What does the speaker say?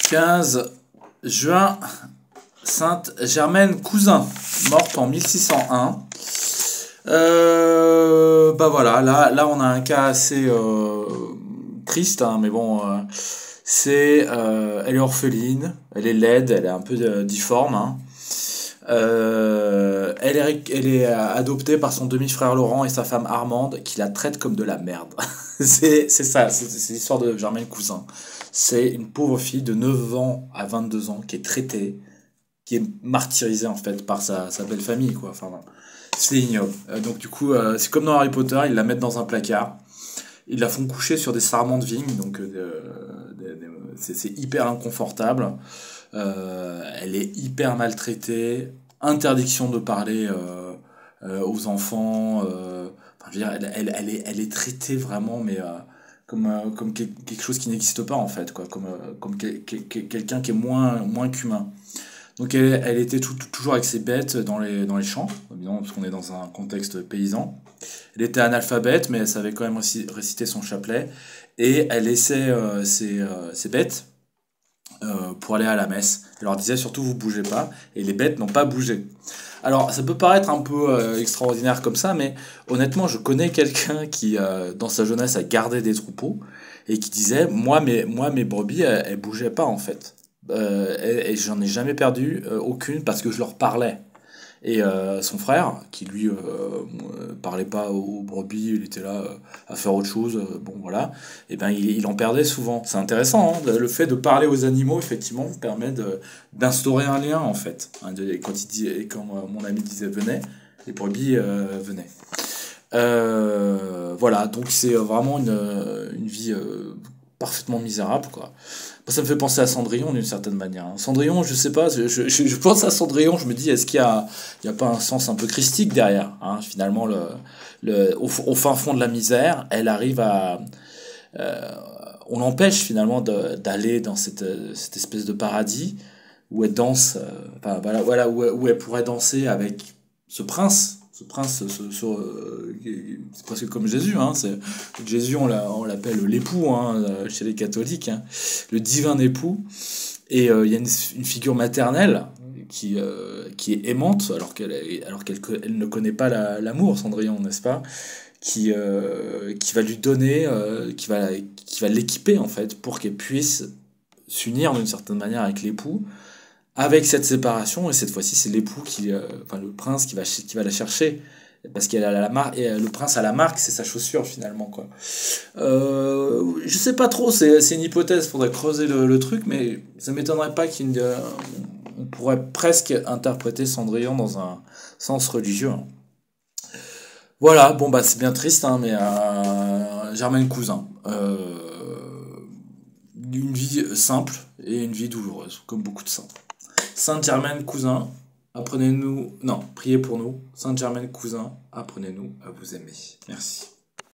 15 juin, Sainte Germaine Cousin, morte en 1601. Bah voilà, là on a un cas assez triste, hein, mais bon, elle est orpheline, elle est laide, elle est un peu difforme, hein. Elle est adoptée par son demi-frère Laurent et sa femme Armande, qui la traitent comme de la merde. C'est ça, c'est l'histoire de Germaine Cousin. C'est une pauvre fille de 9 ans à 22 ans qui est traitée, qui est martyrisée en fait par sa belle famille, quoi. Enfin, bon, c'est ignoble. Donc du coup, c'est comme dans Harry Potter, ils la mettent dans un placard, ils la font coucher sur des sarments de vigne, donc c'est hyper inconfortable. Elle est hyper maltraitée, interdiction de parler aux enfants. Enfin, je veux dire, elle est traitée vraiment, mais comme quelque chose qui n'existe pas en fait, quoi, comme quelqu'un qui est moins qu'humain. Donc elle était toujours avec ses bêtes dans les champs, évidemment, parce qu'on est dans un contexte paysan. Elle était analphabète, mais elle savait quand même aussi réciter son chapelet. Et elle laissait ses bêtes pour aller à la messe. Elle leur disait surtout vous bougez pas, et les bêtes n'ont pas bougé. Alors ça peut paraître un peu extraordinaire comme ça, mais honnêtement je connais quelqu'un qui dans sa jeunesse a gardé des troupeaux et qui disait moi mes brebis elles bougeaient pas en fait. Et j'en ai jamais perdu aucune parce que je leur parlais. Et son frère, qui lui parlait pas aux brebis, il était là à faire autre chose, bon voilà, et ben il en perdait souvent. C'est intéressant, hein, le fait de parler aux animaux, effectivement, permet d'instaurer un lien, en fait. Hein, quand mon ami disait venez, les brebis venaient. Voilà, donc c'est vraiment une vie parfaitement misérable, quoi. Ça me fait penser à Cendrillon d'une certaine manière, hein. Cendrillon, je sais pas, je pense à Cendrillon, je me dis, est-ce qu'il y a pas un sens un peu christique derrière, hein, finalement, au fin fond de la misère, elle arrive à... on l'empêche finalement d'aller dans cette espèce de paradis où elle danse, enfin voilà où elle pourrait danser avec ce prince. Ce prince, c'est presque comme Jésus, hein. Jésus, on l'appelle l'époux, hein, chez les catholiques, hein, le divin époux. Et il y a une figure maternelle qui est aimante, alors qu'elle ne connaît pas l'amour, Cendrillon, n'est-ce pas? Qui va lui donner, qui va l'équiper en fait pour qu'elle puisse s'unir d'une certaine manière avec l'époux, avec cette séparation, et cette fois-ci c'est l'époux enfin le prince qui va la chercher, parce qu'elle a la marque, et le prince a la marque, c'est sa chaussure finalement, quoi. Je sais pas trop, c'est une hypothèse, faudrait creuser le truc, mais ça m'étonnerait pas on pourrait presque interpréter Cendrillon dans un sens religieux, hein. Voilà, bon bah c'est bien triste, hein, mais Germaine Cousin. Une vie simple et une vie douloureuse, comme beaucoup de saints. Sainte Germaine Cousin, apprenez-nous... Non, priez pour nous. Sainte Germaine Cousin, apprenez-nous à vous aimer. Merci.